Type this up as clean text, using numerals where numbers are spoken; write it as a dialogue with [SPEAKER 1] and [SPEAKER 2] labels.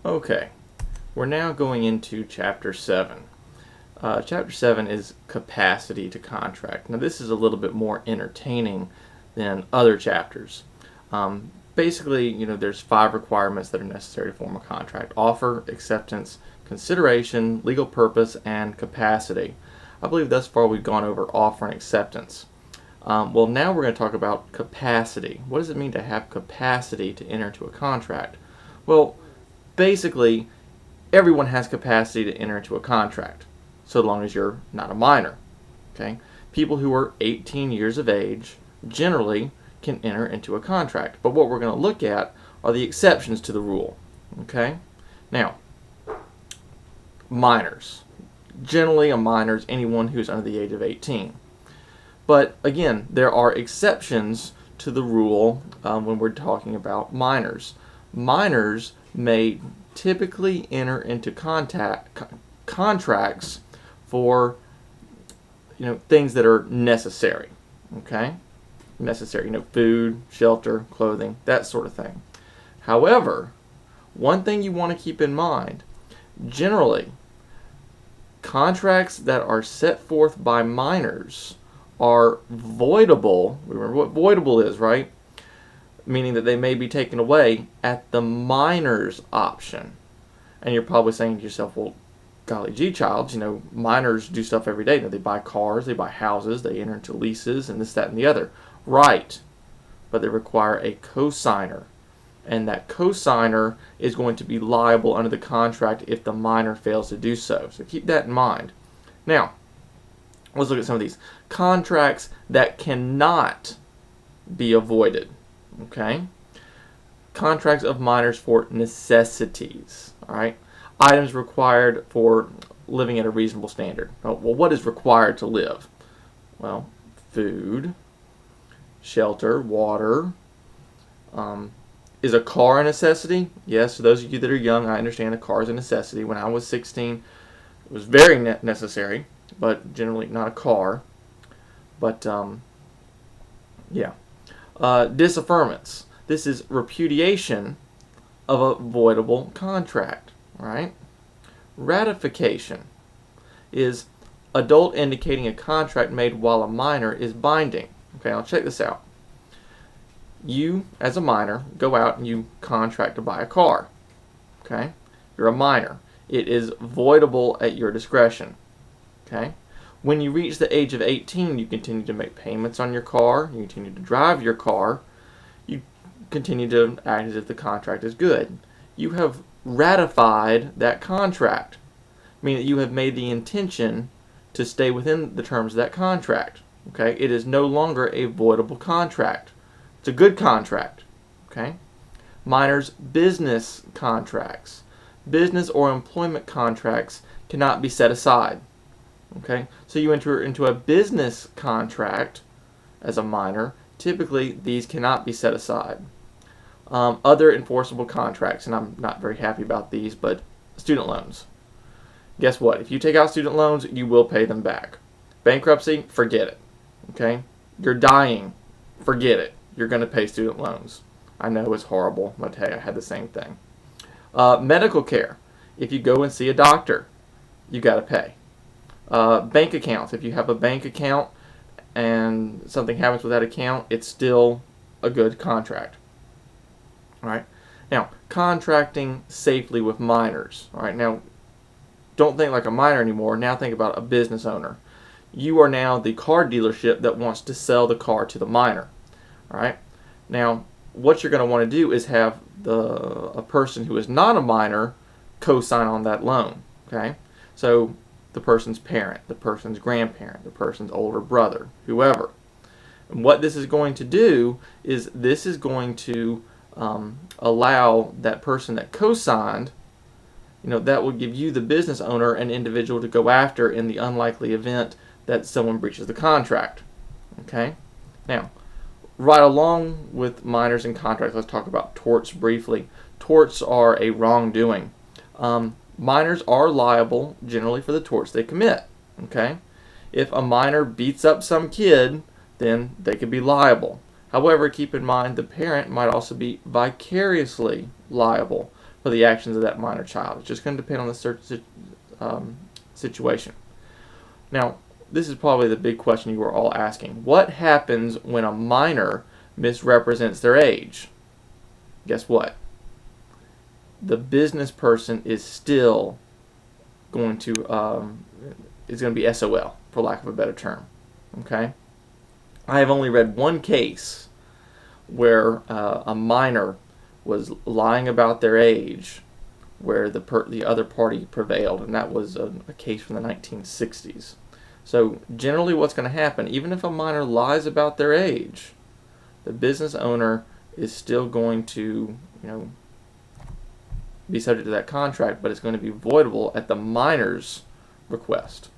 [SPEAKER 1] Okay, we're now going into Chapter 7. Chapter 7 is capacity to contract. Now this is a little bit more entertaining than other chapters. Basically, there's 5 requirements that are necessary to form a contract: offer, acceptance, consideration, legal purpose, and capacity. I believe thus far we've gone over offer and acceptance. Well, now we're going to talk about capacity. What does it mean to have capacity to enter into a contract? Well, basically, everyone has capacity to enter into a contract, so long as you're not a minor. Okay? People who are 18 years of age generally can enter into a contract. But what we're going to look at are the exceptions to the rule. Okay? Now, minors. Generally, a minor is anyone who's under the age of 18. But again, there are exceptions to the rule when we're talking about minors. Minors may typically enter into contracts for things that are necessary. Okay? Necessary, food, shelter, clothing, that sort of thing. However, one thing you want to keep in mind, generally, contracts that are set forth by minors are voidable. Remember what voidable is, right? Meaning that they may be taken away at the minor's option. And you're probably saying to yourself, well, golly gee, child, minors do stuff every day. They buy cars, they buy houses, they enter into leases, and this, that, and the other. Right. But they require a cosigner. And that cosigner is going to be liable under the contract if the minor fails to do so. So keep that in mind. Now, let's look at some of these contracts that cannot be avoided. Okay? Contracts of minors for necessities. All right? Items required for living at a reasonable standard. Well, what is required to live? Well, food, shelter, water. Is a car a necessity? Yes, for those of you that are young, I understand a car is a necessity. When I was 16, it was very necessary, but generally not a car. But, yeah. Disaffirmance. This is repudiation of a voidable contract, right? Ratification is adult indicating a contract made while a minor is binding. Okay, now check this out. You, as a minor, go out and you contract to buy a car. Okay? You're a minor. It is voidable at your discretion. Okay? When you reach the age of 18, you continue to make payments on your car. You continue to drive your car. You continue to act as if the contract is good. You have ratified that contract, meaning that you have made the intention to stay within the terms of that contract. Okay? It is no longer a voidable contract. It's a good contract. Okay? Minors' business contracts. Business or employment contracts cannot be set aside. Okay? So you enter into a business contract as a minor. Typically, these cannot be set aside. Other enforceable contracts, and I'm not very happy about these, but student loans. Guess what? If you take out student loans, you will pay them back. Bankruptcy, forget it. Okay? You're dying, forget it. You're going to pay student loans. I know it's horrible, but hey, I had the same thing. Medical care. If you go and see a doctor, you got to pay. Bank accounts. If you have a bank account and something happens with that account, it's still a good contract. All right. Now, contracting safely with minors. All right. Now, don't think like a minor anymore. Now think about a business owner. You are now the car dealership that wants to sell the car to the minor. All right. Now, what you're going to want to do is have a person who is not a minor co-sign on that loan. Okay. So the person's parent, the person's grandparent, the person's older brother, whoever. And what this is going to do is this is going to allow that person that co-signed, that will give you, the business owner, an individual to go after in the unlikely event that someone breaches the contract. Okay. Now, right along with minors and contracts, let's talk about torts briefly. Torts are a wrongdoing. Minors are liable generally for the torts they commit. Okay? If a minor beats up some kid, then they could be liable. However, keep in mind the parent might also be vicariously liable for the actions of that minor child. It's just going to depend on the situation. Now, this is probably the big question you were all asking. What happens when a minor misrepresents their age? Guess what? The business person is still going to be SOL, for lack of a better term. Okay? I have only read one case where a minor was lying about their age, where the other party prevailed, and that was a case from the 1960s. So generally what's going to happen, even if a minor lies about their age, the business owner is still going to, be subject to that contract, but it's going to be voidable at the minor's request.